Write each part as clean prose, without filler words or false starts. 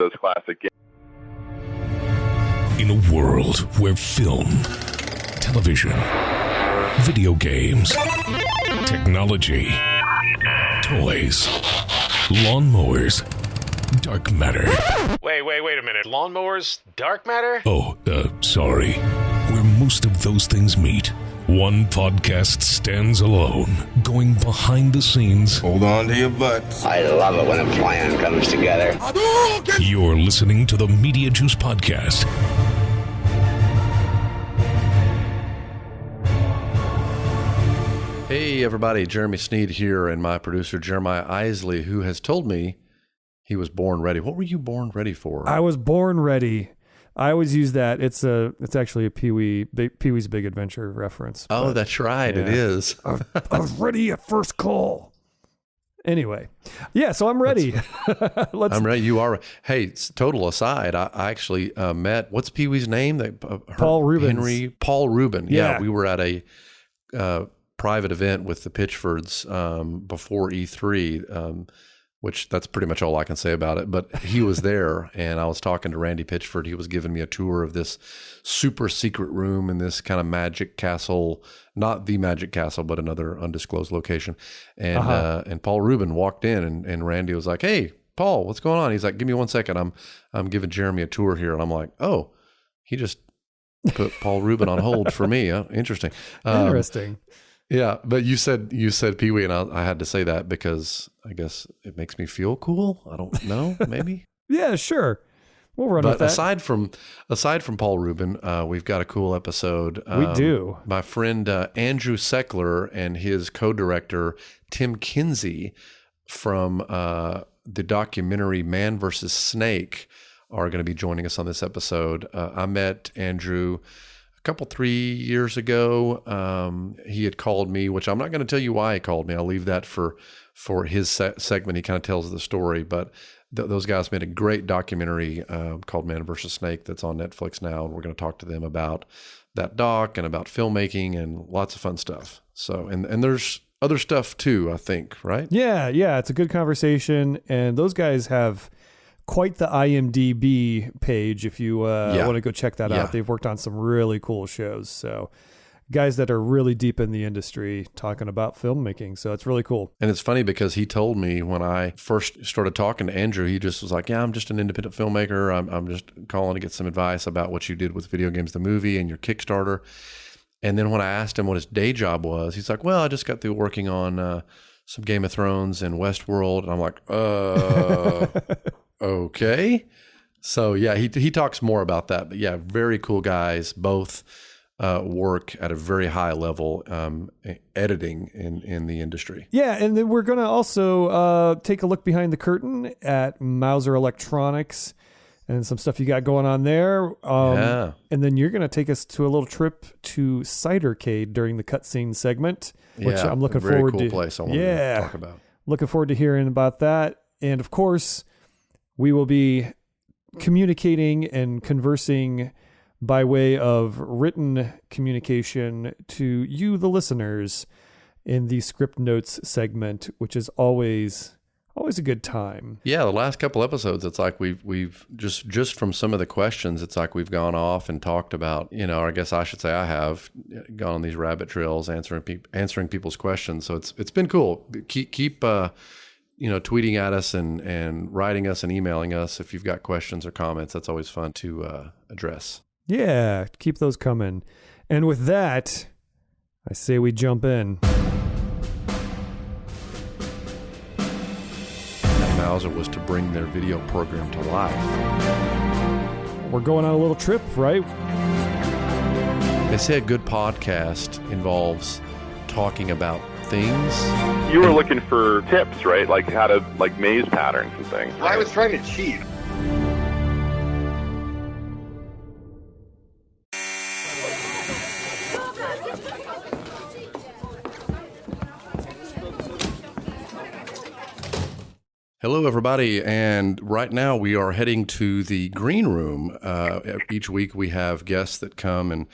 those classic games. In a world where film, television, video games, technology, toys, lawnmowers, dark matter. Wait a minute. Lawnmowers, dark matter? Sorry. Where most of those things meet, one podcast stands alone, going behind the scenes. Hold on to your butts. I love it when a plan comes together. You're listening to the Mediajuice podcast. Hey everybody, Jeremy Sneed here, and my producer Jeremiah Isley, who has told me he was born ready. What were you born ready for? I was born ready. I always use that. It's actually a Pee-wee's Big Adventure reference. Oh, that's right. Yeah. It is. I was ready at first call. Anyway, yeah, so I'm ready. I'm ready. You are. Hey, total aside, I actually met, what's Pee-wee's name? Paul Rubens. Paul Rubin. Yeah. We were at a private event with the Pitchfords before E3, which that's pretty much all I can say about it. But he was there, and I was talking to Randy Pitchford. He was giving me a tour of this super secret room in this kind of magic castle, not the magic castle, but another undisclosed location. And and Paul Rubin walked in, and Randy was like, "Hey, Paul, what's going on?" He's like, "Give me 1 second. I'm giving Jeremy a tour here." And I'm like, "Oh, he just put Paul Rubin on hold for me. Interesting." Interesting. Yeah, but you said Pee-wee, and I had to say that because I guess it makes me feel cool. I don't know, maybe. Yeah, sure. We'll run with that. Aside from Paul Rubin, we've got a cool episode. We do. My friend Andrew Seklir and his co-director Tim Kinzy from the documentary Man vs. Snake are going to be joining us on this episode. I met Andrew a couple, 3 years ago. He had called me, which I'm not going to tell you why he called me. I'll leave that for his segment. He kind of tells the story, but those guys made a great documentary called Man vs. Snake that's on Netflix now, and we're going to talk to them about that doc and about filmmaking and lots of fun stuff. So, and there's other stuff too, I think, right? Yeah, it's a good conversation, and those guys have quite the IMDb page if you want to go check that out. They've worked on some really cool shows. So guys that are really deep in the industry talking about filmmaking. So it's really cool. And it's funny because he told me when I first started talking to Andrew, he just was like, "Yeah, I'm just an independent filmmaker. I'm just calling to get some advice about what you did with Video Games the Movie and your Kickstarter." And then when I asked him what his day job was, he's like, "Well, I just got through working on some Game of Thrones and Westworld." And I'm like, okay. So yeah, he talks more about that, but yeah, very cool guys. Both work at a very high level, editing in the industry. Yeah. And then we're going to also take a look behind the curtain at Mouser Electronics and some stuff you got going on there. And then you're going to take us to a little trip to CIDERCADE during the cutscene segment, which I'm looking forward to. Very cool place I want to talk about. Looking forward to hearing about that. And of course, we will be communicating and conversing by way of written communication to you, the listeners, in the script notes segment, which is always a good time. Yeah, the last couple episodes, it's like we've just from some of the questions, it's like we've gone off and talked about, or I guess I should say I have gone on these rabbit trails answering people's questions. So it's been cool. Keep tweeting at us and writing us and emailing us if you've got questions or comments. That's always fun to address. Yeah, keep those coming. And with that, I say we jump in. Mouser was to bring their video program to life. We're going on a little trip, right? They say a good podcast involves talking about things. You were looking for tips, right? Like how to maze patterns and things. I was trying to cheat. Hello, everybody, and right now we are heading to the green room. Each week we have guests that come and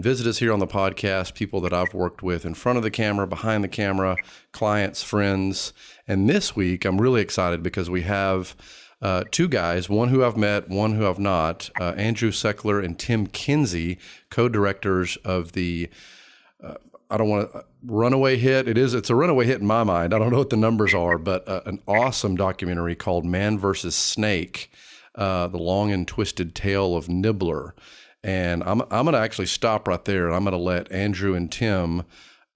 visit us here on the podcast, people that I've worked with in front of the camera, behind the camera, clients, friends. And this week I'm really excited because we have two guys, one who I've met, one who I've not, Andrew Seklir and Tim Kinzy, co-directors of the, I don't want to, runaway hit. It's a runaway hit in my mind. I don't know what the numbers are, but an awesome documentary called Man versus Snake, The Long and Twisted Tale of Nibbler. And I'm going to actually stop right there, and I'm going to let Andrew and Tim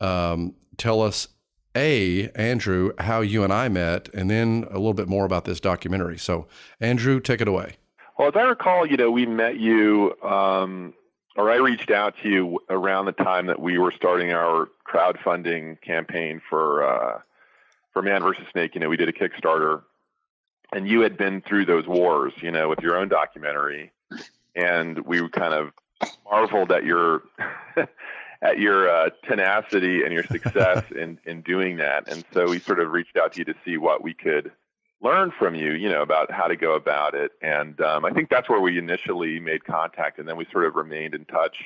tell us, Andrew, how you and I met, and then a little bit more about this documentary. So, Andrew, take it away. Well, as I recall, we met you, or I reached out to you around the time that we were starting our crowdfunding campaign for Man versus Snake. We did a Kickstarter, and you had been through those wars, with your own documentary, and we kind of marveled at your at your tenacity and your success in doing that. And so we sort of reached out to you to see what we could learn from you, about how to go about it. And I think that's where we initially made contact. And then we sort of remained in touch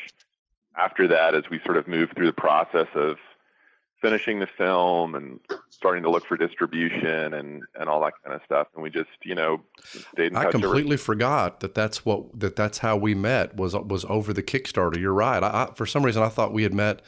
after that as we sort of moved through the process of finishing the film and starting to look for distribution and all that kind of stuff. And we just, stayed in touch. I completely forgot that's how we met was over the Kickstarter. You're right. I for some reason I thought we had met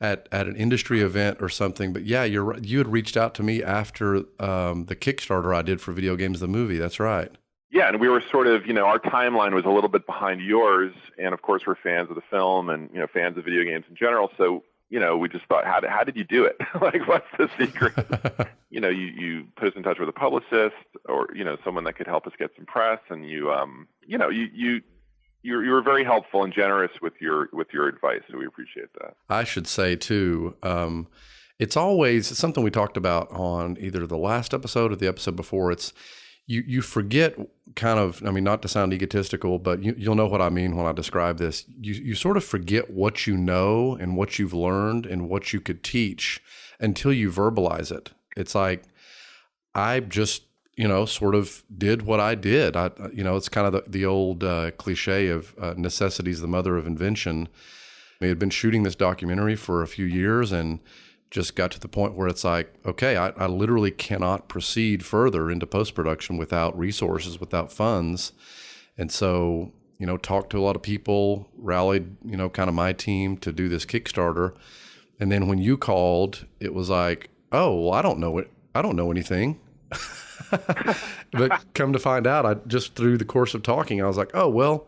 at an industry event or something, but yeah, you're right. You had reached out to me after the Kickstarter I did for Video Games the Movie. That's right. Yeah, and we were sort of, our timeline was a little bbit behind yours, and of course we're fans of the film and fans of video games in general. So we just thought, how did you do it? Like, what's the secret? You put us in touch with a publicist or someone that could help us get some press, and you were very helpful and generous with your advice, so we appreciate that. I should say too, it's something we talked about on either the last episode or the episode before. It's you forget kind of, not to sound egotistical, but you'll know what I mean when I describe this. You sort of forget what you know and what you've learned and what you could teach until you verbalize it. It's like, I just, sort of did what I did. It's kind of the old cliche of necessity is the mother of invention. I had been shooting this documentary for a few years and just got to the point where it's like, okay, I literally cannot proceed further into post-production without resources, without funds. And so, talked to a lot of people, rallied, kind of my team to do this Kickstarter. And then when you called, it was like, oh, well, I don't know it. I don't know anything. But come to find out, I just through the course of talking, I was like, oh, well,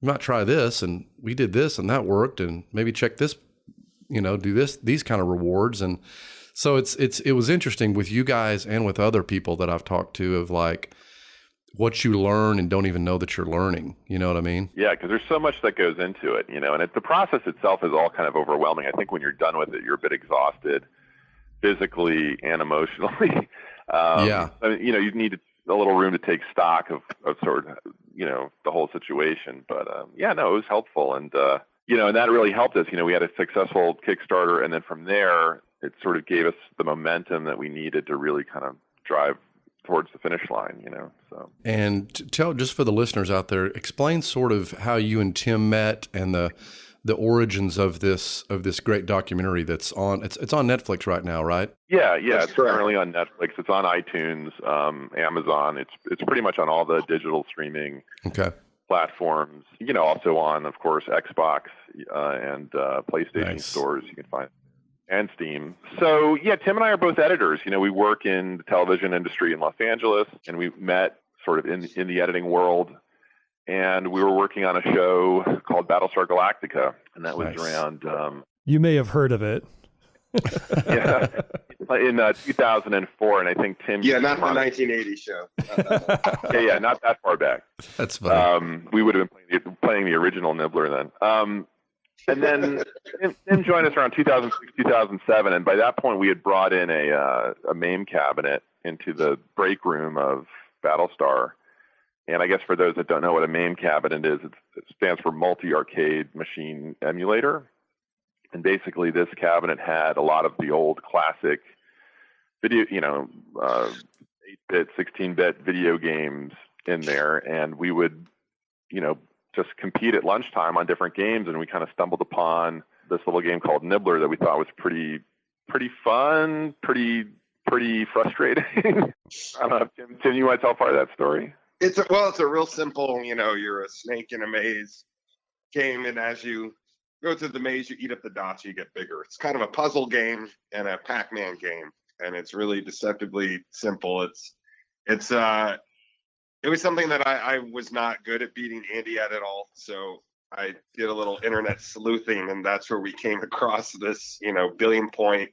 you might try this. And we did this and that worked. And maybe check this, do these kind of rewards. And so it was interesting with you guys and with other people that I've talked to of like what you learn and don't even know that you're learning. You know what I mean? Yeah, because there's so much that goes into it, and the process itself is all kind of overwhelming. I think when you're done with it, you're a bit exhausted physically and emotionally. Yeah. You need a little room to take stock of sort of, the whole situation. But it was helpful. And, and that really helped us. We had a successful Kickstarter, and then from there, it sort of gave us the momentum that we needed to really kind of drive towards the finish line, so. And tell, just for the listeners out there, explain sort of how you and Tim met and the origins of this great documentary that's on, it's on Netflix right now, right? Yeah, it's currently on Netflix. It's on iTunes, Amazon. It's pretty much on all the digital streaming platforms, also on, of course, Xbox and PlayStation stores you can find, and Steam. So yeah, Tim and I are both editors. We work in the television industry in Los Angeles, and we met sort of in the editing world. And we were working on a show called Battlestar Galactica, and that was around. You may have heard of it. Yeah, in 2004, and I think Tim. Yeah, not the 1980 show. Yeah, not that far back. That's funny. We would have been playing the original Nibbler then. And then Tim joined us around 2006, 2007, and by that point we had brought in a MAME cabinet into the break room of Battlestar. And I guess for those that don't know what a MAME cabinet is, it stands for Multi-Arcade Machine Emulator. And basically this cabinet had a lot of the old classic video, 8-bit, 16-bit video games in there. And we would, just compete at lunchtime on different games. And we kind of stumbled upon this little game called Nibbler that we thought was pretty fun, pretty pretty frustrating. I don't know, Tim, you want to tell part of that story? It's a real simple, you're a snake in a maze game, and as you go through the maze, you eat up the dots, you get bigger. It's kind of a puzzle game and a Pac-Man game, and it's really deceptively simple. It was something that I was not good at beating Andy at all, so I did a little internet sleuthing, and that's where we came across this, billion-point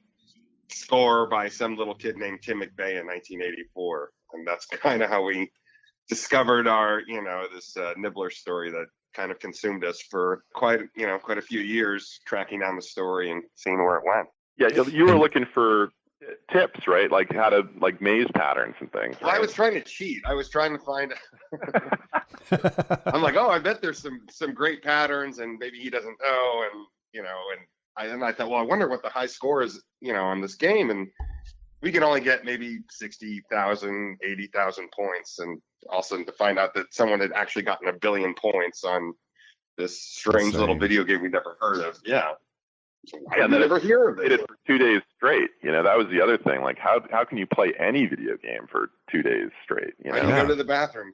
score by some little kid named Tim McVeigh in 1984, and that's kind of how we discovered our, this Nibbler story that kind of consumed us for quite a few years, tracking down the story and seeing where it went. Yeah, you were looking for tips, right? Like how to maze patterns and things. Well, right? I was trying to cheat. I was trying to find. I'm like, oh, I bet there's some great patterns, and maybe he doesn't know, and I thought, well, I wonder what the high score is, on this game, and we can only get maybe 60,000, 80,000 points, and also to find out that someone had actually gotten 1 billion points on this strange little video game we'd never heard of. Yeah. I never hear of it. For 2 days straight. That was the other thing. Like, how can you play any video game for 2 days straight? I can go to the bathroom.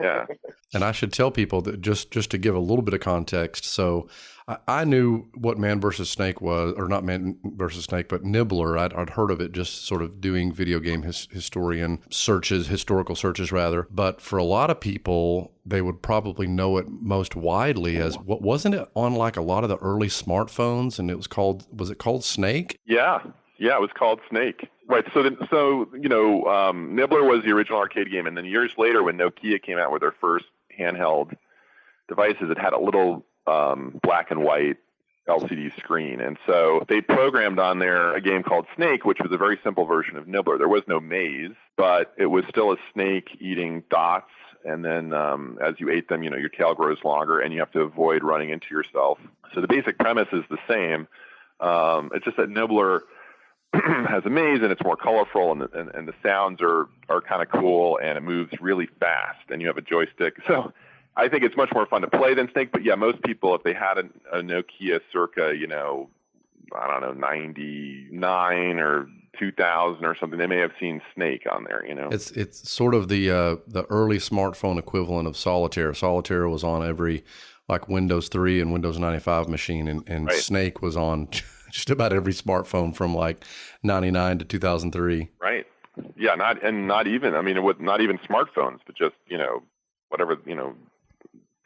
Yeah. And I should tell people that just to give a little bit of context. So I knew what Man vs. Snake was, or not Man vs. Snake, but Nibbler. I'd heard of it just sort of doing video game historical searches rather. But for a lot of people, they would probably know it most widely as wasn't it on like a lot of the early smartphones, and was it called Snake? Yeah, it was called Snake. Right. So Nibbler was the original arcade game, and then years later, when Nokia came out with their first handheld devices, it had a little black and white LCD screen, and so they programmed on there a game called Snake, which was a very simple version of Nibbler. There was no maze, but it was still a snake eating dots, and then as you ate them, your tail grows longer, and you have to avoid running into yourself. So the basic premise is the same. It's just that Nibbler has a maze, and it's more colorful, and the sounds are kind of cool, and it moves really fast, and you have a joystick. So I think it's much more fun to play than Snake. But yeah, most people, if they had a Nokia circa, 99 or 2000 or something, they may have seen Snake on there. It's sort of the early smartphone equivalent of Solitaire. Solitaire was on every like Windows 3 and Windows 95 machine, and right. Snake was on just about every smartphone from like 99 to 2003. Right. Yeah. Not even smartphones, but just, whatever, they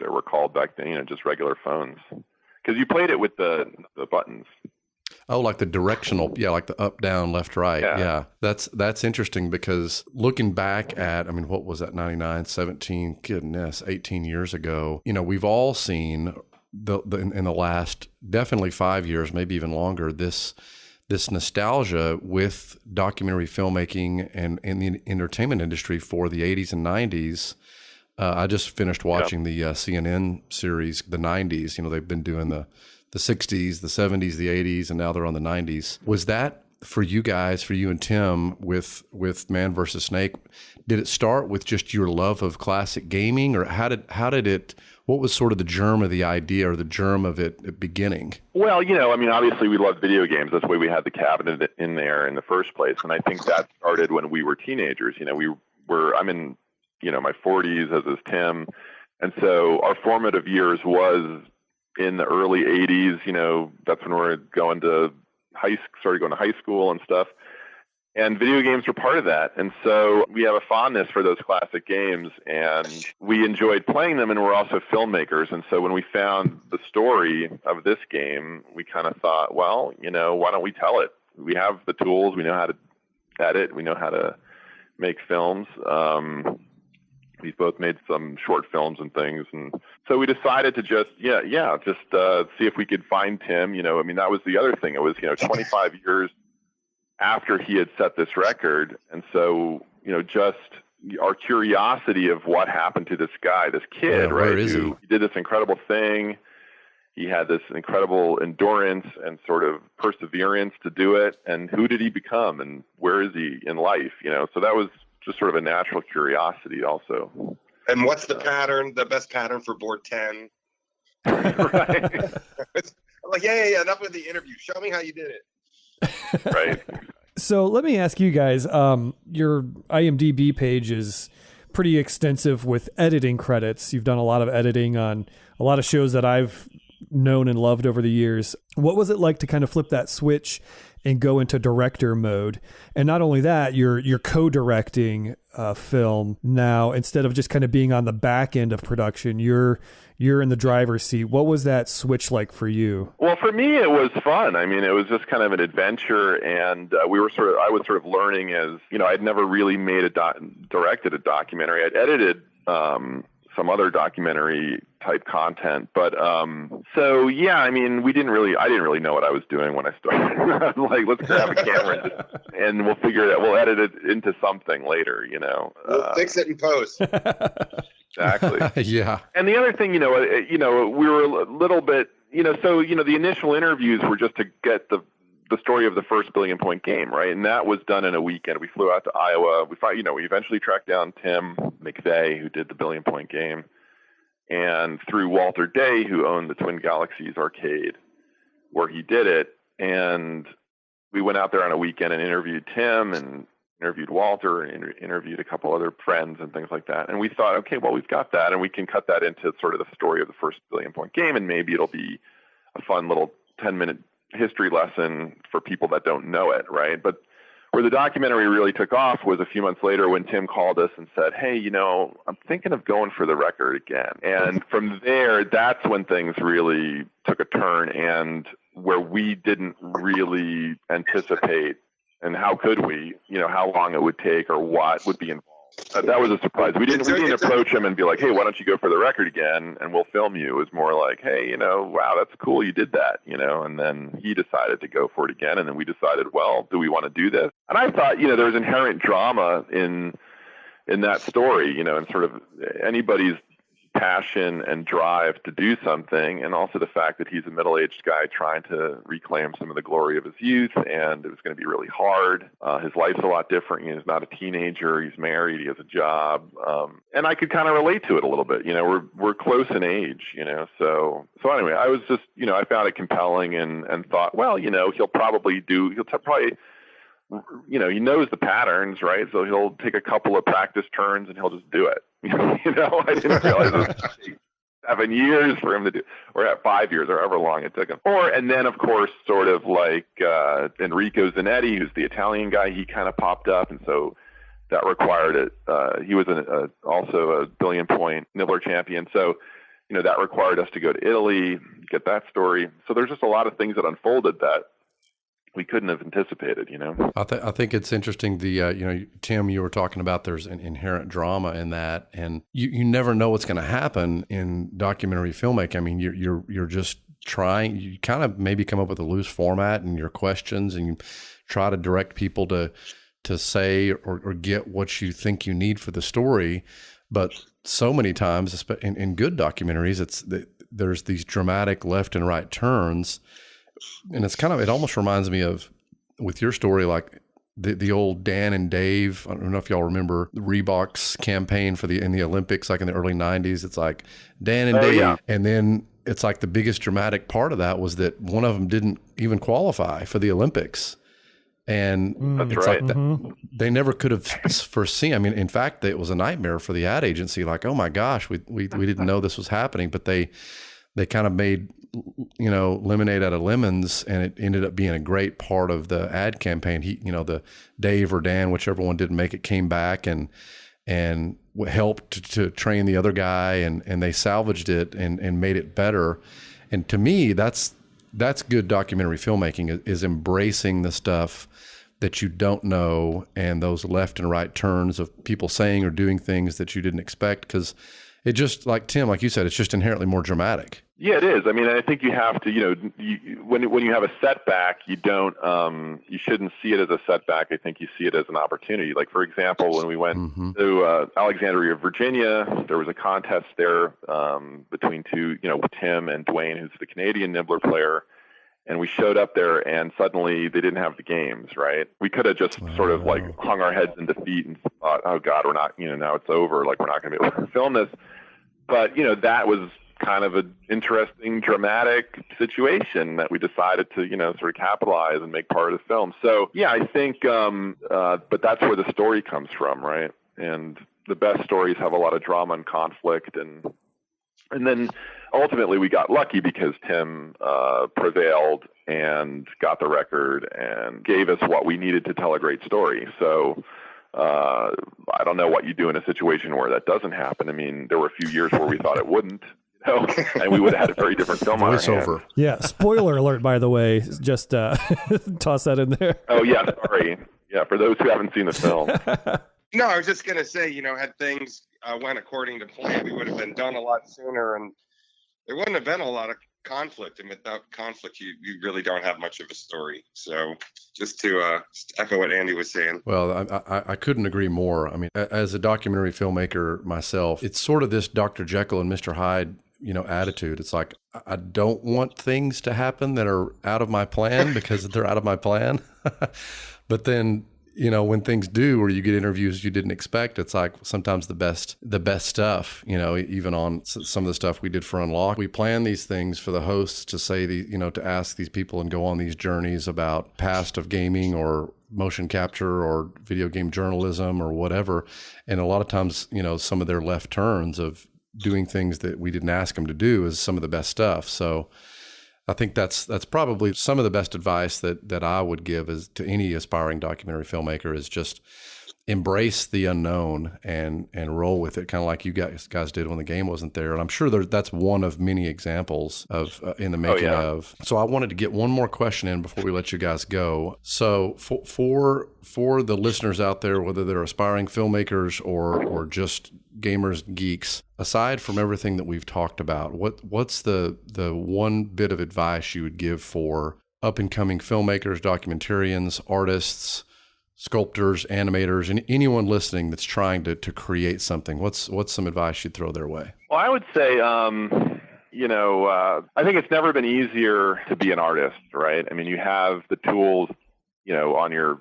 were called back then, just regular phones. Cause you played it with the buttons. Oh, like the directional, like the up, down, left, right. Yeah. That's interesting because looking back at, what was that, 99, 17, goodness, 18 years ago, we've all seen in the last definitely 5 years, maybe even longer, this nostalgia with documentary filmmaking and in the entertainment industry for the 80s and 90s. I just finished watching the CNN series, the 90s. They've been doing the 60s, the 70s, the 80s, and now they're on the 90s. Was that for you guys, for you and Tim, with Man vs. Snake? Did it start with just your love of classic gaming, or how did it? What was sort of the germ of the idea, or the germ of it beginning? Well, obviously we loved video games. That's why we had the cabinet in there in the first place, and I think that started when we were teenagers. I'm in my 40s, as is Tim, and so our formative years was in the early 80s. That's when we were started going to high school and stuff. And video games were part of that. And so we have a fondness for those classic games, and we enjoyed playing them, and we're also filmmakers. And so when we found the story of this game, we kind of thought, well, why don't we tell it? We have the tools. We know how to edit. We know how to make films. We've both made some short films and things. And so we decided to just see if we could find Tim. That was the other thing. It was, 25 years after he had set this record. And so, just our curiosity of what happened to this guy, this kid, right? Where is he? He did this incredible thing. He had this incredible endurance and sort of perseverance to do it. And who did he become? And where is he in life? So that was just sort of a natural curiosity also. And what's the pattern, the best pattern for board 10? Right. I'm like, yeah, enough with the interview. Show me how you did it. Right. So let me ask you guys, your IMDb page is pretty extensive with editing credits. You've done a lot of editing on a lot of shows that I've known and loved over the years. What was it like to kind of flip that switch and go into director mode? And not only that, you're co-directing a film now instead of just kind of being on the back end of production. You're in the driver's seat. What was that switch like for you? Well, for me, it was fun. I mean, it was just kind of an adventure, and I was sort of learning as, I'd never really directed a documentary. I'd edited some other documentary type content, but so yeah, I mean, I didn't really know what I was doing when I started. I was like, let's grab a camera and we'll figure it out. We'll edit it into something later, We'll fix it in post. Exactly. Yeah. And the other thing, we were a little bit, the initial interviews were just to get the story of the first billion point game, right? And that was done in a weekend. We flew out to Iowa. We eventually tracked down Tim McVeigh, who did the billion point game, and through Walter Day, who owned the Twin Galaxies arcade, where he did it. And we went out there on a weekend and interviewed Tim and interviewed Walter and interviewed a couple other friends and things like that. And we thought, okay, well, we've got that, and we can cut that into sort of the story of the first billion point game, and maybe it'll be a fun little 10-minute history lesson for people that don't know it, right? But where the documentary really took off was a few months later when Tim called us and said, hey, I'm thinking of going for the record again. And from there, that's when things really took a turn, and where we didn't really anticipate, and how could we, how long it would take or what would be involved. That was a surprise. We didn't approach him and be like, hey, why don't you go for the record again and we'll film you. It was more like, hey, wow, that's cool. You did that, and then he decided to go for it again. And then we decided, well, do we want to do this? And I thought, there was inherent drama in that story, and sort of anybody's passion and drive to do something, and also the fact that he's a middle-aged guy trying to reclaim some of the glory of his youth, and it was going to be really hard. His life's a lot different. He's not a teenager. He's married. He has a job, and I could kind of relate to it a little bit. We're close in age. So anyway, I was just I found it compelling and thought, well, he'll probably he knows the patterns, right? So he'll take a couple of practice turns and he'll just do it. I didn't realize it would take 7 years for him to do, or 5 years, or however long it took him. And then of course, sort of like Enrico Zanetti, who's the Italian guy, he kind of popped up, and so that required it. He was also a billion point Nibbler champion, so that required us to go to Italy, get that story. So there's just a lot of things that unfolded that we couldn't have anticipated, I think it's interesting. Tim, you were talking about there's an inherent drama in that, and you never know what's going to happen in documentary filmmaking. I mean, you're just trying. You kind of maybe come up with a loose format and your questions, and you try to direct people to say or get what you think you need for the story. But so many times, in good documentaries, there's these dramatic left and right turns. And it almost reminds me of, with your story, like the old Dan and Dave. I don't know if y'all remember the Reebok's campaign in the Olympics, like in the early 90s. It's like Dan and Dave. Yeah. And then it's like the biggest dramatic part of that was that one of them didn't even qualify for the Olympics. And that's right. They never could have foreseen. I mean, in fact, it was a nightmare for the ad agency. Like, oh my gosh, we didn't know this was happening, but they kind of made lemonade out of lemons, and it ended up being a great part of the ad campaign. The Dave or Dan, whichever one didn't make it, came back and helped to train the other guy, and they salvaged it and made it better. And to me, that's good documentary filmmaking, is embracing the stuff that you don't know, and those left and right turns of people saying or doing things that you didn't expect, because it just, like Tim, like you said, it's just inherently more dramatic. Yeah, it is. I mean, I think you have to, when you have a setback, you shouldn't see it as a setback. I think you see it as an opportunity. Like, for example, when we went to Alexandria, Virginia, there was a contest there between two, Tim and Dwayne, who's the Canadian Nibbler player. And we showed up there, and suddenly they didn't have the games, right? We could have just sort of like hung our heads in defeat and thought, oh God, we're not, now it's over. Like, we're not going to be able to film this. But, that was kind of an interesting, dramatic situation that we decided to, sort of capitalize and make part of the film. So yeah, I think, but that's where the story comes from, right? And the best stories have a lot of drama and conflict, and then ultimately we got lucky because Tim prevailed and got the record and gave us what we needed to tell a great story. So I don't know what you do in a situation where that doesn't happen. I mean, there were a few years where we thought it wouldn't, and we would have had a very different film on our hands. Yeah, spoiler alert, by the way. Just toss that in there. Oh, yeah, sorry. Yeah, for those who haven't seen the film. No, I was just going to say, had things went according to plan, we would have been done a lot sooner, and there wouldn't have been a lot of conflict. And without conflict, you really don't have much of a story. So just to echo what Andy was saying. Well, I couldn't agree more. I mean, as a documentary filmmaker myself, it's sort of this Dr. Jekyll and Mr. Hyde, attitude. It's like, I don't want things to happen that are out of my plan because they're out of my plan. But then, when things do, or you get interviews you didn't expect, it's like sometimes the best stuff, even on some of the stuff we did for Unlock. We plan these things for the hosts to say, to ask these people and go on these journeys about past of gaming or motion capture or video game journalism or whatever. And a lot of times, some of their left turns of doing things that we didn't ask them to do is some of the best stuff. So I think that's probably some of the best advice that I would give is to any aspiring documentary filmmaker is just embrace the unknown and roll with it, kind of like you guys did when the game wasn't there. And I'm sure that's one of many examples of in the making of. So I wanted to get one more question in before we let you guys go. So for the listeners out there, whether they're aspiring filmmakers or just gamers, geeks, aside from everything that we've talked about, what's the one bit of advice you would give for up and coming filmmakers, documentarians, artists, sculptors, animators, and anyone listening that's trying to create something? What's some advice you'd throw their way? Well, I would say, I think it's never been easier to be an artist, right? I mean, you have the tools,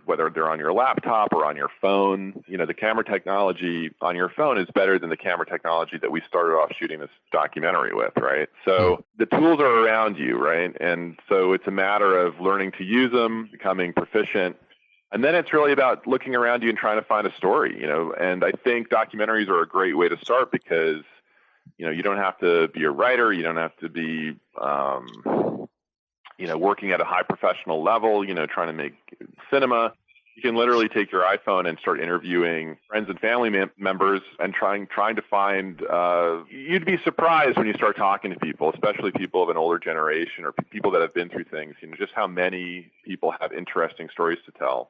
whether they're on your laptop or on your phone. The camera technology on your phone is better than the camera technology that we started off shooting this documentary with, right? So the tools are around you, right? And so it's a matter of learning to use them, becoming proficient. And then it's really about looking around you and trying to find a story, and I think documentaries are a great way to start because, you don't have to be a writer. You don't have to be, working at a high professional level, trying to make cinema. You can literally take your iPhone and start interviewing friends and family members and trying to find, you'd be surprised when you start talking to people, especially people of an older generation or people that have been through things, just how many people have interesting stories to tell.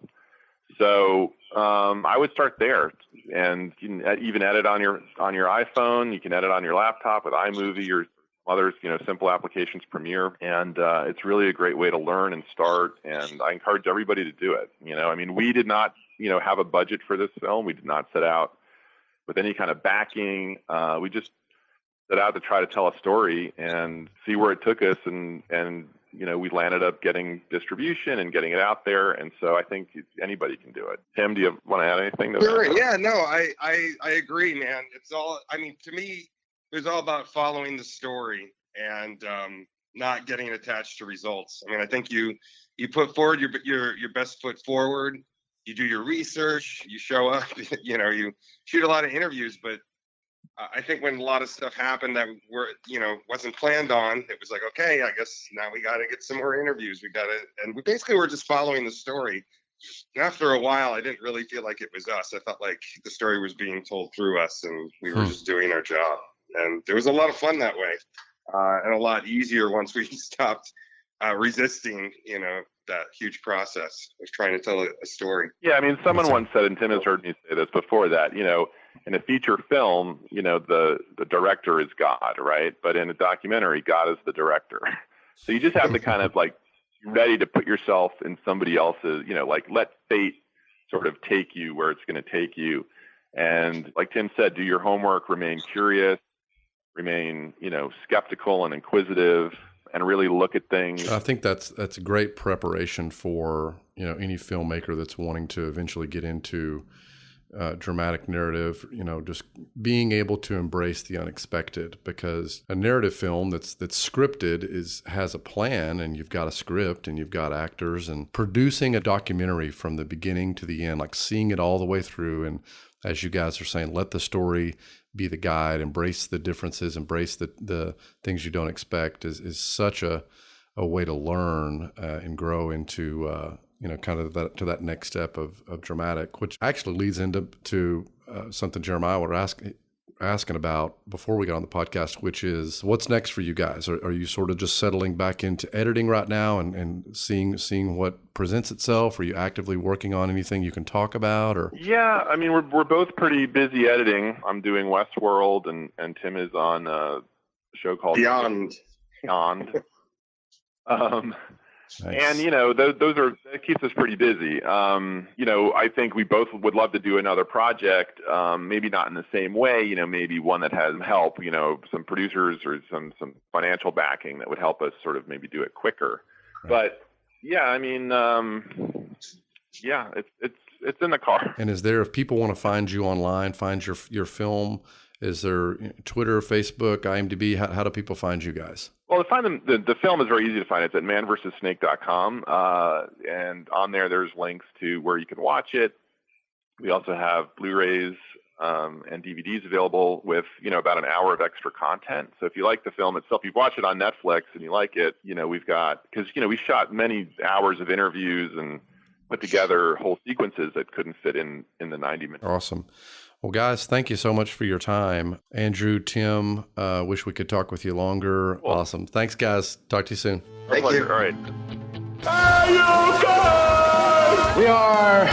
So I would start there, and you can even edit on your iPhone. You can edit on your laptop with iMovie or others, simple applications, Premiere, and it's really a great way to learn and start. And I encourage everybody to do it. We did not, have a budget for this film. We did not set out with any kind of backing. We just set out to try to tell a story and see where it took us, and we landed up getting distribution and getting it out there. And so I think anybody can do it. Tim, do you want to add anything to Sure. that? Yeah, no, I agree, man. It's all, to me, it was all about following the story and not getting attached to results. I think you put forward your best foot forward. You do your research, you show up, you shoot a lot of interviews, but I think when a lot of stuff happened that wasn't planned on, it was like, okay, I guess now we got to get some more interviews. And we basically were just following the story. And after a while, I didn't really feel like it was us. I felt like the story was being told through us, and we were just doing our job. And there was a lot of fun that way, and a lot easier once we stopped resisting, that huge process of trying to tell a story. Yeah, someone once said, and Tim has heard me say this before, that, in a feature film, the director is God, right? But in a documentary, God is the director. So you just have to kind of be ready to put yourself in somebody else's, let fate sort of take you where it's going to take you. And like Tim said, do your homework, remain curious, remain, skeptical and inquisitive, and really look at things. I think that's a great preparation for, any filmmaker that's wanting to eventually get into dramatic narrative, just being able to embrace the unexpected, because a narrative film that's scripted has a plan, and you've got a script and you've got actors, and producing a documentary from the beginning to the end, like seeing it all the way through. And as you guys are saying, let the story be the guide, embrace the differences, embrace the things you don't expect is such a way to learn and grow into, kind of that next step of dramatic, which actually leads into something Jeremiah were asking about before we got on the podcast, which is what's next for you guys? Are you sort of just settling back into editing right now and seeing what presents itself? Are you actively working on anything you can talk about? Or yeah, I mean, we're both pretty busy editing. I'm doing Westworld, and Tim is on a show called Beyond. Nice. And that keeps us pretty busy. I think we both would love to do another project, maybe not in the same way, maybe one that has help, some producers or some financial backing that would help us sort of maybe do it quicker. Right. But yeah, I mean, it's in the car. And is there, if people want to find you online, find your film, is there Twitter, Facebook, IMDb? How do people find you guys? Well, to find them, the film is very easy to find. It's at manversussnake.com. And on there's links to where you can watch it. We also have Blu-rays and DVDs available with, about an hour of extra content. So if you like the film itself, you watch it on Netflix and you like it, we've got, because, we shot many hours of interviews and put together whole sequences that couldn't fit in the 90 minutes. Awesome. Well, guys, thank you so much for your time. Andrew, Tim, wish we could talk with you longer. Cool. Awesome. Thanks, guys. Talk to you soon. Thank you. All right. We are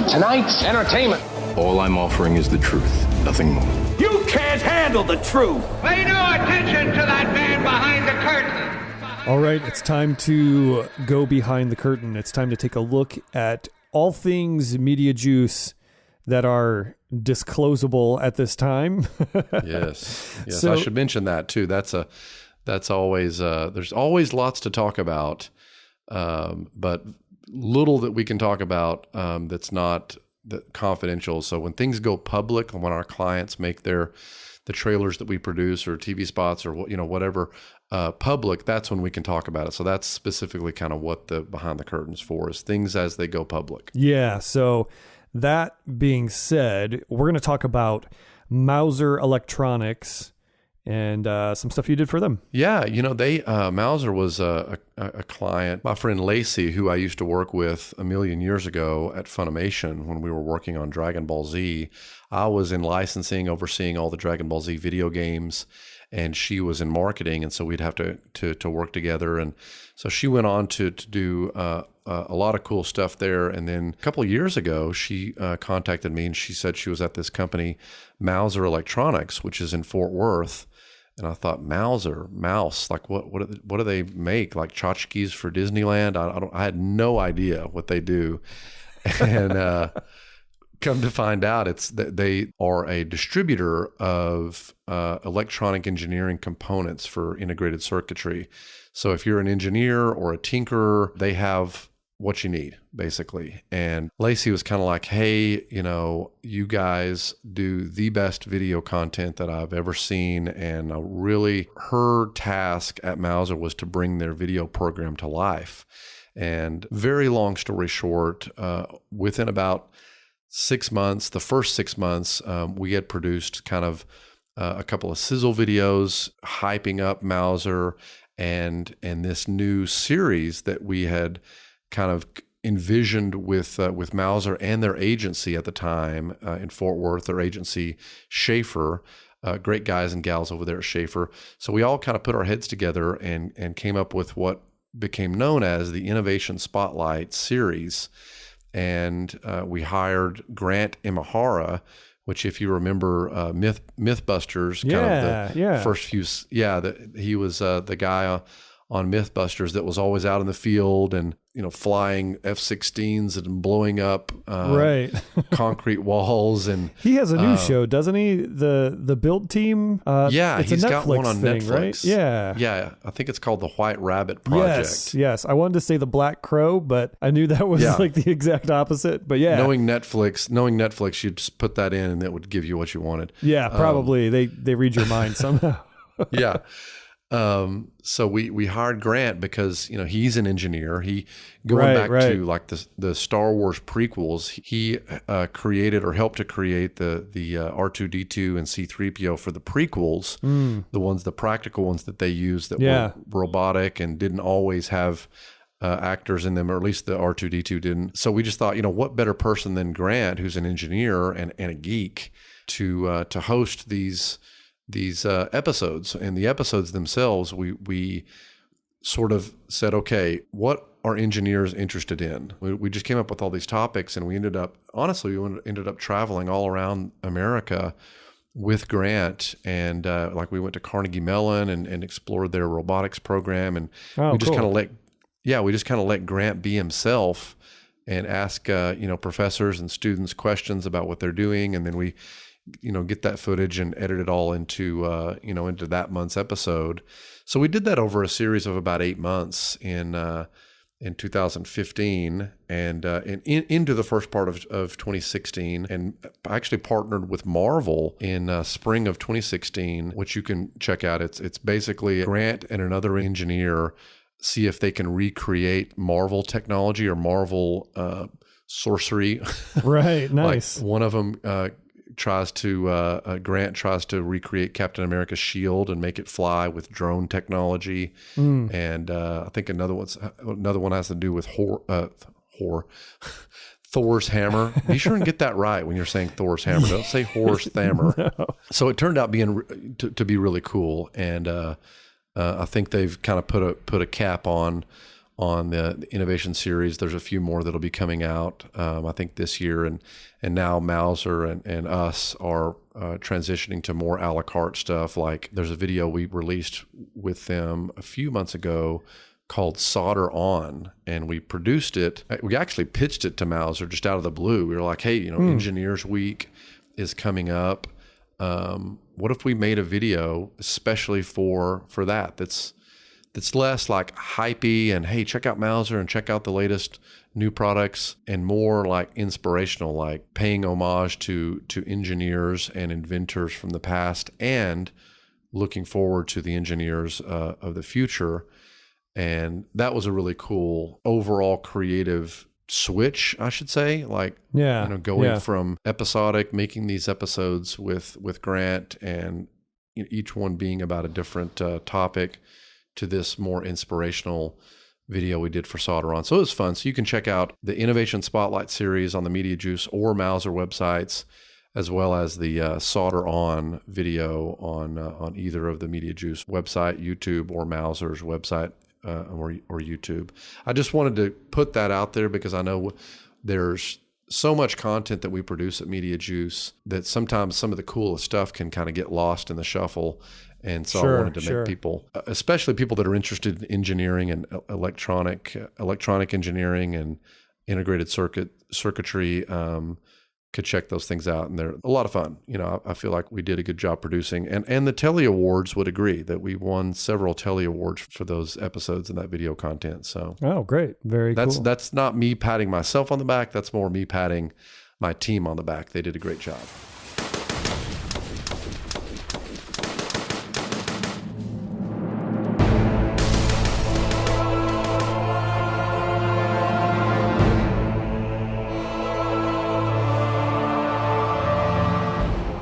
tonight's entertainment. All I'm offering is the truth, nothing more. You can't handle the truth. Pay no attention to that man behind the curtain. All right, it's time to go behind the curtain. It's time to take a look at all things Mediajuice that are disclosable at this time. Yes. So, I should mention that too. That's always, there's always lots to talk about, but little that we can talk about that's not confidential. So when things go public, when our clients make the trailers that we produce or TV spots or whatever public, that's when we can talk about it. So that's specifically kind of what the behind the curtains for, is things as they go public. Yeah. So that being said, we're going to talk about Mouser Electronics and some stuff you did for them. Yeah, Mouser was a client. My friend Lacey, who I used to work with a million years ago at Funimation when we were working on Dragon Ball Z, I was in licensing, overseeing all the Dragon Ball Z video games, and she was in marketing, and so we'd have to work together. And so she went on to do a lot of cool stuff there. And then a couple of years ago, she contacted me, and she said she was at this company, Mouser Electronics, which is in Fort Worth. And I thought, Mouser, mouse, like what do they make? Like tchotchkes for Disneyland? I had no idea what they do. And come to find out, it's that they are a distributor of electronic engineering components for integrated circuitry. So if you're an engineer or a tinkerer, they have what you need, basically. And Lacey was kind of like, hey, you guys do the best video content that I've ever seen. And really, her task at Mouser was to bring their video program to life. And very long story short, within about 6 months, the first 6 months, we had produced kind of a couple of sizzle videos hyping up Mouser and this new series that we had kind of envisioned with Mouser and their agency at the time in Fort Worth, their agency Schaefer, great guys and gals over there at Schaefer. So we all kind of put our heads together and came up with what became known as the Innovation Spotlight series. And we hired Grant Imahara, which, if you remember, Mythbusters, kind of the first few, he was the guy Mythbusters that was always out in the field and, flying F-16s and blowing up concrete walls. And he has a new show, doesn't he? The Build Team. It's he's a Netflix got one on thing, Netflix. Right? Yeah. Yeah. I think it's called the White Rabbit Project. Yes. I wanted to say the Black Crow, but I knew that was like the exact opposite. But yeah. Knowing Netflix, you'd just put that in and that would give you what you wanted. Yeah, probably. They read your mind somehow. Yeah. So we hired Grant because, he's an engineer. He going back to like the Star Wars prequels, he created or helped to create the R2D2 and C3PO for the prequels, the practical ones that they used that were robotic and didn't always have actors in them, or at least the R2D2 didn't. So we just thought, what better person than Grant, who's an engineer and a geek, to host these episodes. And the episodes themselves, we sort of said, okay, what are engineers interested in? We just came up with all these topics, and we ended up traveling all around America with Grant, and we went to Carnegie Mellon and explored their robotics program, and we just kind of let Grant be himself and ask professors and students questions about what they're doing, and then we get that footage and edit it all into that month's episode. So we did that over a series of about 8 months in 2015 and into the first part of 2016. And I actually partnered with Marvel in spring of 2016, which you can check out. It's basically Grant and another engineer see if they can recreate Marvel technology or Marvel sorcery. Right. Nice. Like one of them, Grant tries to recreate Captain America's shield and make it fly with drone technology, and I think another one has to do with Thor's hammer. Be sure and get that right when you're saying Thor's hammer. Don't say Hor's hammer. No. So it turned out to be really cool, and I think they've kind of put a cap on the innovation series. There's a few more that'll be coming out, I think this year, and now Mauser and us are transitioning to more a la carte stuff. Like there's a video we released with them a few months ago called Solder On, and we produced it. We actually pitched it to Mauser just out of the blue. We were like, hey, Engineers Week is coming up. What if we made a video especially for that? That's less like hypey and hey, check out Mauser and check out the latest new products, and more like inspirational, like paying homage to engineers and inventors from the past and looking forward to the engineers of the future. And that was a really cool overall creative switch, I should say. Like, going from episodic, making these episodes with Grant and each one being about a different topic, to this more inspirational video we did for Solder On. So it was fun. So you can check out the Innovation Spotlight series on the Mediajuice or Mauser websites, as well as the Solder On video on either of the Mediajuice website, YouTube, or Mauser's website or YouTube. I just wanted to put that out there because I know there's so much content that we produce at Mediajuice that sometimes some of the coolest stuff can kind of get lost in the shuffle. And so I wanted to make people, especially people that are interested in engineering and electronic engineering and integrated circuitry, could check those things out. And they're a lot of fun. I feel like we did a good job producing. And the Telly Awards would agree that we won several Telly Awards for those episodes and that video content. So great. Very cool. That's not me patting myself on the back. That's more me patting my team on the back. They did a great job.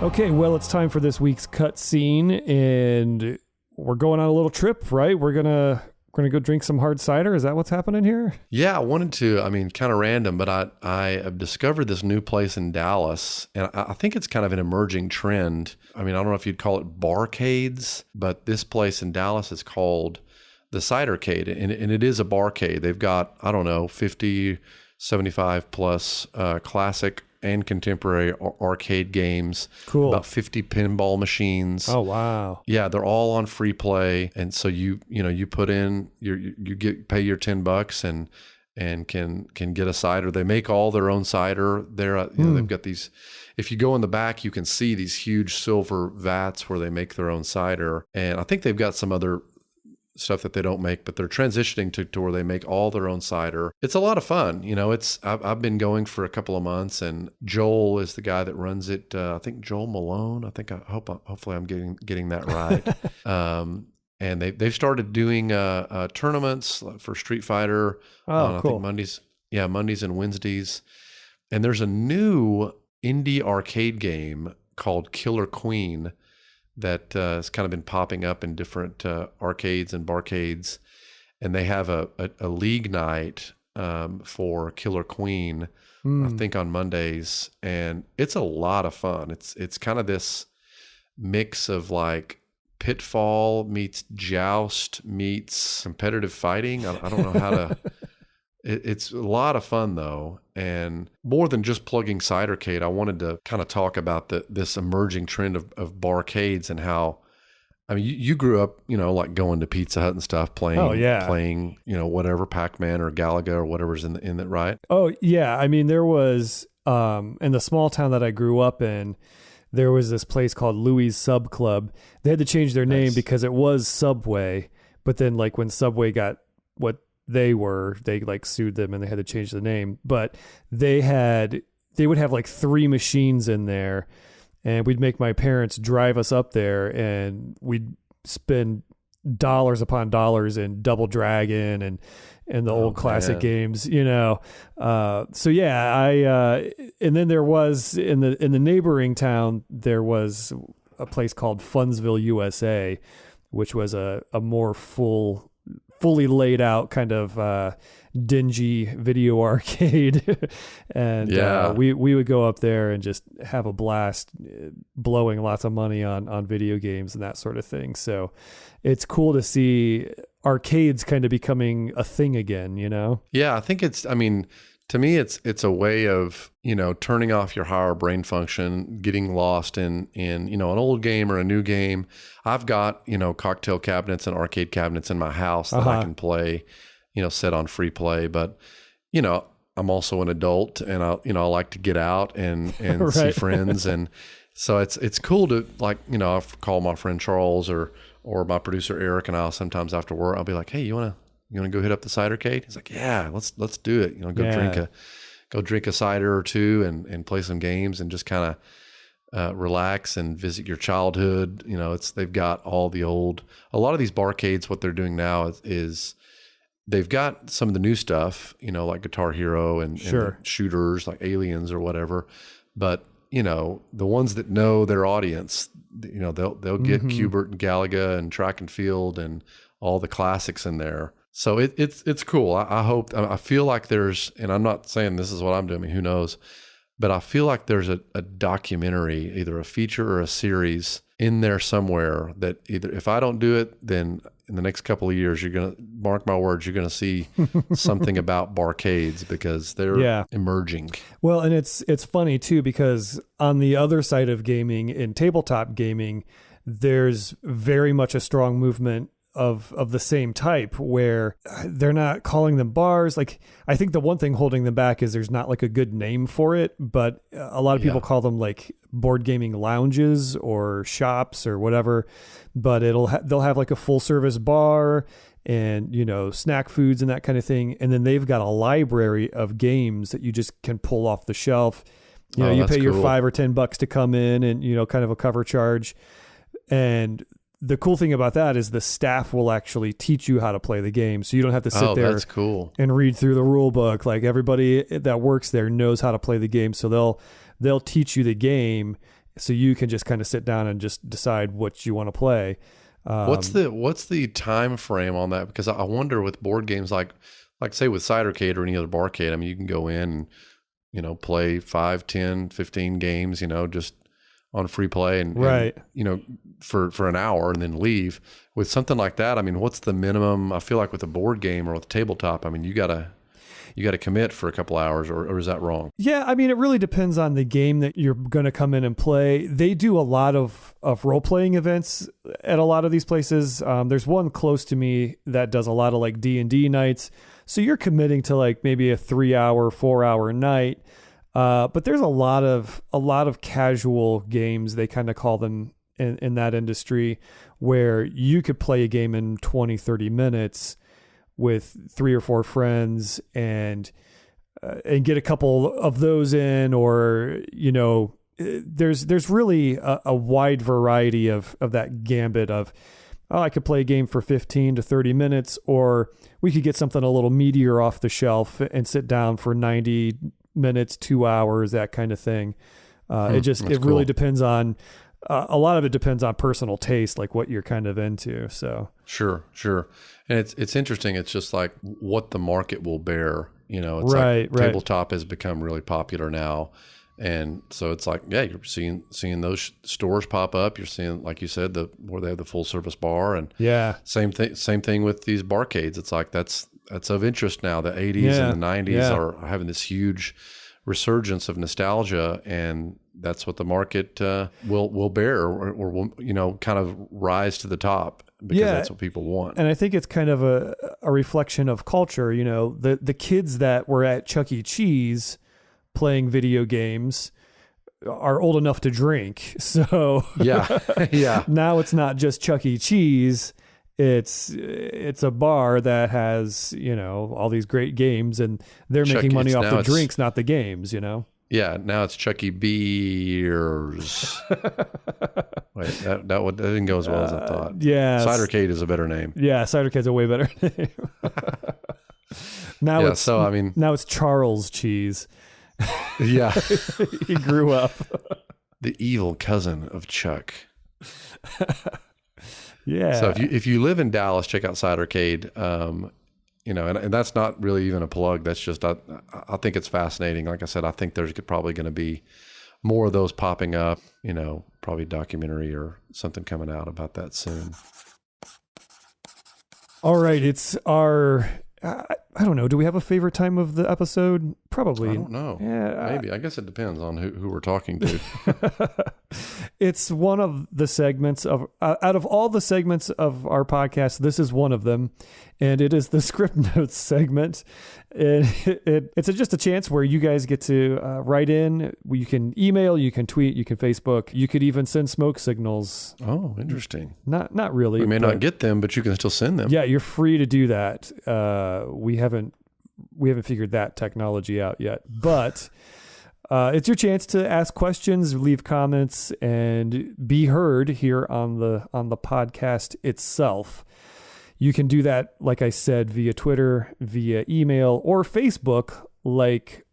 Okay, well, it's time for this week's cutscene, and we're going on a little trip, right? We're gonna go drink some hard cider. Is that what's happening here? Yeah, I wanted to. I mean, kind of random, but I have discovered this new place in Dallas, and I think it's kind of an emerging trend. I mean, I don't know if you'd call it barcades, but this place in Dallas is called the CIDERCADE, and it is a barcade. They've got, 50, 75 plus classic and contemporary arcade games. Cool. About 50 pinball machines. Oh, wow. Yeah, they're all on free play, and so you put in pay your $10 and can get a cider. They make all their own cider. They've got these. If you go in the back, you can see these huge silver vats where they make their own cider, and I think they've got some other stuff that they don't make, but they're transitioning to where they make all their own cider. It's a lot of fun. I've been going for a couple of months, and Joel is the guy that runs it. I think Joel Malone. Hopefully I'm getting that right. And they've started doing tournaments for Street Fighter. Oh, cool. I think Mondays and Wednesdays. And there's a new indie arcade game called Killer Queen that has kind of been popping up in different arcades and barcades. And they have a league night for Killer Queen, I think on Mondays. And it's a lot of fun. It's kind of this mix of like Pitfall meets Joust meets competitive fighting. I don't know how to... It's a lot of fun, though. And more than just plugging CIDERCADE, I wanted to kind of talk about this emerging trend of barcades and how, I mean, you grew up, like going to Pizza Hut and stuff, playing, whatever, Pac-Man or Galaga or whatever's in it, right? Oh, yeah. I mean, there was, in the small town that I grew up in, there was this place called Louis Sub Club. They had to change their name because it was Subway. But then, like, when Subway got what they like sued them and they had to change the name. But they would have like 3 machines in there, and we'd make my parents drive us up there, and we'd spend dollars upon dollars in Double Dragon and the old classic games, So yeah, and then there was in the neighboring town, there was a place called Funsville, USA, which was a more fully laid out kind of dingy video arcade. And we would go up there and just have a blast blowing lots of money on video games and that sort of thing. So it's cool to see arcades kind of becoming a thing again, Yeah, I think to me, it's a way of, turning off your higher brain function, getting lost in an old game or a new game. I've got, cocktail cabinets and arcade cabinets in my house that I can play, set on free play. But, I'm also an adult, and I like to get out and right. see friends. And so it's cool to, like, I call my friend Charles or my producer Eric, and I'll sometimes after work, I'll be like, hey, you want to go hit up the CIDERCADE? He's like, yeah, let's do it. Go drink a cider or two and play some games and just kind of relax and visit your childhood. They've got all a lot of these barcades. What they're doing now is they've got some of the new stuff, like Guitar Hero and shooters like Aliens or whatever. But the ones that know their audience, they'll get Qbert and Galaga and Track and Field and all the classics in there. So it's cool. I feel like there's, and I'm not saying this is what I'm doing, who knows, but I feel like there's a documentary, either a feature or a series in there somewhere that either, if I don't do it, then in the next couple of years, you're going to, mark my words, you're going to see something about barcades because they're emerging. Well, and it's funny too, because on the other side of gaming, in tabletop gaming, there's very much a strong movement of the same type where they're not calling them bars. Like, I think the one thing holding them back is there's not like a good name for it, but a lot of people call them like board gaming lounges or shops or whatever, but they'll have like a full service bar and, snack foods and that kind of thing. And then they've got a library of games that you just can pull off the shelf. You pay your $5 or $10 to come in and, kind of a cover charge. And the cool thing about that is the staff will actually teach you how to play the game. So you don't have to sit there that's cool. and read through the rule book. Like, everybody that works there knows how to play the game. So they'll teach you the game so you can just kind of sit down and just decide what you want to play. What's the time frame on that? Because I wonder with board games, like say with CIDERCADE or any other barcade, I mean, you can go in and, play 5, 10, 15 games, just on free play and for an hour and then leave. With something like that, I mean, what's the minimum? I feel like with a board game or with a tabletop, I mean, you gotta you got to commit for a couple hours, or is that wrong? Yeah, I mean, it really depends on the game that you're going to come in and play. They do a lot of role-playing events at a lot of these places. There's one close to me that does a lot of like D&D nights. So you're committing to like maybe a 3-hour, 4-hour night. But there's a lot of casual games, they kind of call them in that industry, where you could play a game in 20, 30 minutes with 3 or 4 friends and get a couple of those in, or, you know, there's really a wide variety of that gambit of, I could play a game for 15 to 30 minutes, or we could get something a little meatier off the shelf and sit down for 90 minutes, 2 hours, that kind of thing. It really depends on, a lot of it depends on personal taste, like what you're kind of into. So sure. And it's interesting. It's just like what the market will bear, you know, it's right. Tabletop has become really popular now. And so it's like, yeah, you're seeing those stores pop up. You're seeing, like you said, where they have the full service bar, and same thing with these barcades. It's like, that's of interest now. The 80s and the 90s are having this huge resurgence of nostalgia, and that's what the market will bear, or will, you know, kind of rise to the top, because that's what people want. And I think it's kind of a reflection of culture. You know, the kids that were at Chuck E. Cheese playing video games are old enough to drink. So yeah. Now it's not just Chuck E. Cheese. It's a bar that has, you know, all these great games, and they're making money off the drinks, not the games, you know? Yeah. Now it's Chuck E. Beers. Wait, that didn't go as well as I thought. Yeah. CIDERCADE is a better name. Yeah. CIDERCADE's a way better name. Now it's Charles Cheese. Yeah. He grew up. The evil cousin of Chuck. Yeah. So if you live in Dallas, check out CIDERCADE. You know, and that's not really even a plug. That's just, I think it's fascinating. Like I said, I think there's probably going to be more of those popping up, you know, probably documentary or something coming out about that soon. All right. It's our, I don't know. Do we have a favorite time of the episode? Probably. I don't know. Yeah, maybe. I guess it depends on who we're talking to. It's one of the segments of, out of all the segments of our podcast, this is one of them. And it is the script notes segment. It's just a chance where you guys get to write in. You can email, you can tweet, you can Facebook. You could even send smoke signals. Oh, interesting. Not really. We may not get them, but you can still send them. Yeah, you're free to do that. We haven't figured that technology out yet, but it's your chance to ask questions, leave comments, and be heard here on the podcast itself. You can do that, like I said, via Twitter, via email, or Facebook, like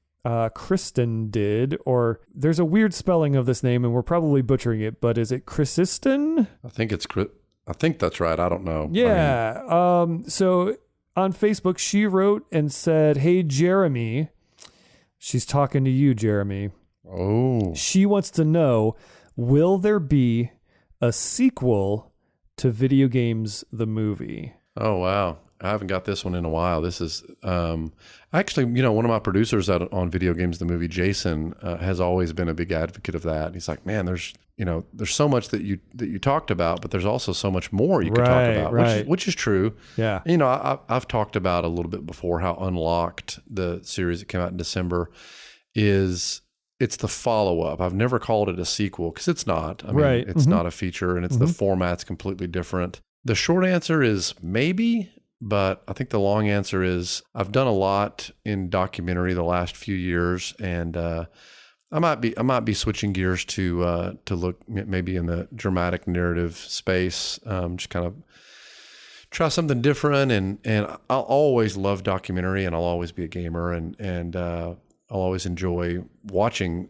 Kristen did. Or there's a weird spelling of this name, and we're probably butchering it, but is it Chrisisten? I think that's right. I don't know. Yeah. So on Facebook, she wrote and said, "Hey, Jeremy." She's talking to you, Jeremy. Oh. She wants to know, will there be a sequel to Video Games the Movie? Oh, wow. I haven't got this one in a while. This is actually, you know, one of my producers on Video Games the Movie, Jason, has always been a big advocate of that. He's like, man, there's so much that you talked about, but there's also so much more you could talk about, which is true. Yeah. You know, I've talked about a little bit before how Unlocked, the series that came out in December, it's the follow-up. I've never called it a sequel because it's not. I mean, it's not a feature, and it's the format's completely different. The short answer is maybe, but I think the long answer is I've done a lot in documentary the last few years, and I might be switching gears to look maybe in the dramatic narrative space, just kind of try something different. And I'll always love documentary, and I'll always be a gamer, and I'll always enjoy watching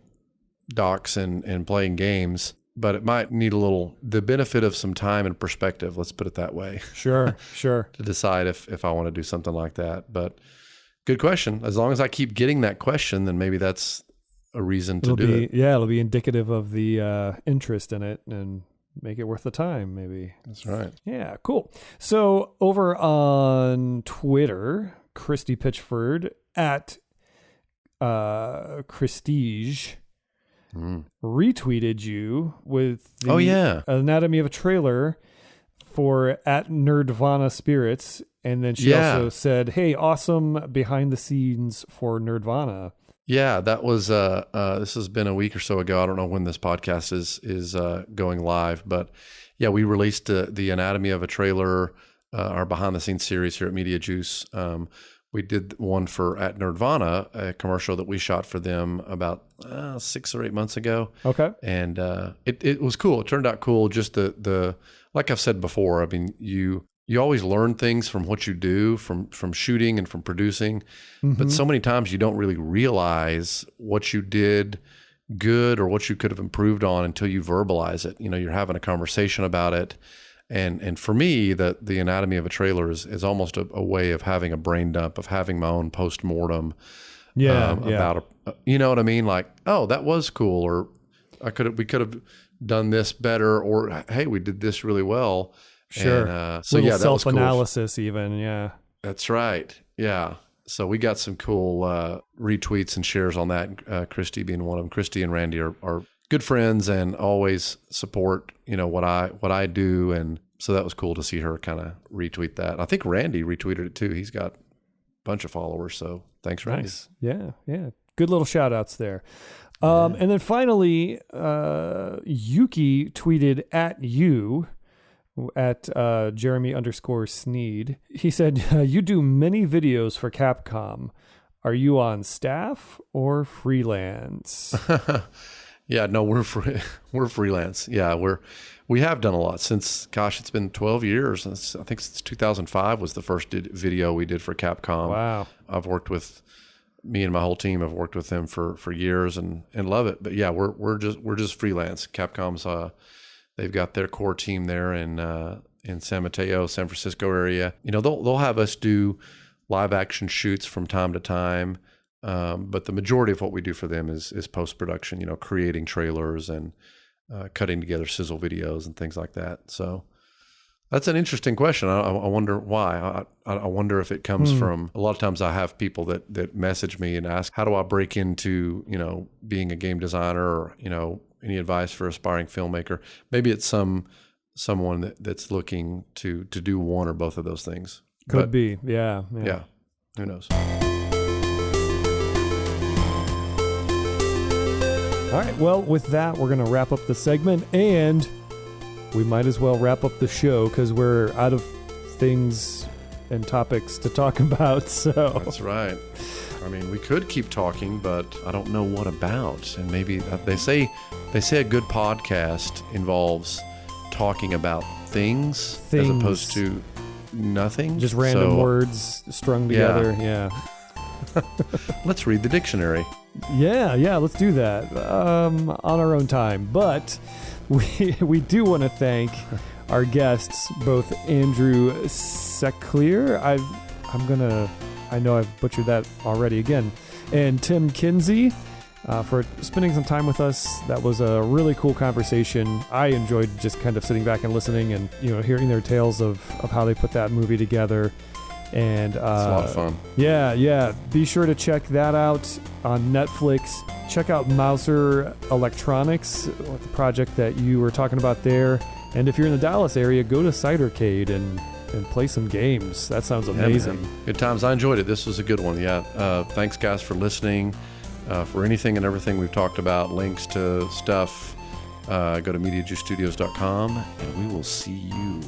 docs and playing games. But it might need the benefit of some time and perspective. Let's put it that way. Sure. To decide if I want to do something like that. But good question. As long as I keep getting that question, then maybe that's a reason to do it. Yeah, it'll be indicative of the interest in it and make it worth the time, maybe. That's right. Yeah, cool. So over on Twitter, Christy Pitchford at Christige retweeted you with the anatomy of a trailer for at Nerdvana Spirits. And then she also said, hey, awesome behind the scenes for Nerdvana. Yeah, that was, this has been a week or so ago. I don't know when this podcast is going live, but yeah, we released the anatomy of a trailer, our behind the scenes series here at Mediajuice. We did one for at Nerdvana, a commercial that we shot for them about 6 or 8 months ago. Okay. And it was cool. It turned out cool. Just the like I've said before, I mean, you always learn things from what you do, from shooting and from producing. But so many times you don't really realize what you did good or what you could have improved on until you verbalize it. You know, you're having a conversation about it. And for me, the anatomy of a trailer is almost a way of having a brain dump, of having my own post-mortem about you know what I mean? Like, oh, that was cool, or we could have done this better, or hey, we did this really well. Sure. And, so little yeah, that was cool. self-analysis even, yeah. That's right. Yeah. So we got some cool retweets and shares on that. Christy being one of them. Christy and Randy are good friends and always support, you know, what I do. And so that was cool to see her kind of retweet that. I think Randy retweeted it too. He's got a bunch of followers. So thanks, Randy. Nice. Yeah. Yeah. Good little shout outs there. And then finally, Yuki tweeted at you at Jeremy_Sneed. He said, you do many videos for Capcom. Are you on staff or freelance? Yeah, no, we're freelance. Yeah, we have done a lot since, gosh, it's been 12 years. I think since 2005 was the first video we did for Capcom. Wow. I've worked with, me and my whole team have worked with them for years and love it. But yeah, we're just freelance. Capcom's they've got their core team there in San Mateo, San Francisco area. You know, they'll have us do live action shoots from time to time. But the majority of what we do for them is post-production, you know, creating trailers and cutting together sizzle videos and things like that. So that's an interesting question. I wonder why. I wonder if it comes from, a lot of times I have people that message me and ask, how do I break into, you know, being a game designer, or, you know, any advice for aspiring filmmaker? Maybe it's someone that's looking to do one or both of those things. Could be. Yeah. Who knows? All right. Well, with that, we're going to wrap up the segment, and we might as well wrap up the show because we're out of things and topics to talk about. So that's right. I mean, we could keep talking, but I don't know what about. And maybe they say a good podcast involves talking about things. As opposed to nothing. Just random words strung together. Yeah. Let's read the dictionary. Yeah, let's do that on our own time. But we do want to thank our guests, both Andrew Seklir, I know I've butchered that already again, and Tim Kinzy, for spending some time with us. That was a really cool conversation. I enjoyed just kind of sitting back and listening and, you know, hearing their tales of how they put that movie together. And it's a lot of fun. Yeah. Be sure to check that out on Netflix. Check out Mouser Electronics, the project that you were talking about there. And if you're in the Dallas area, go to CIDERCADE and play some games. That sounds amazing. Yeah, good times. I enjoyed it. This was a good one. Yeah. Thanks, guys, for listening. For anything and everything we've talked about, links to stuff, go to MediajuiceStudios.com, and we will see you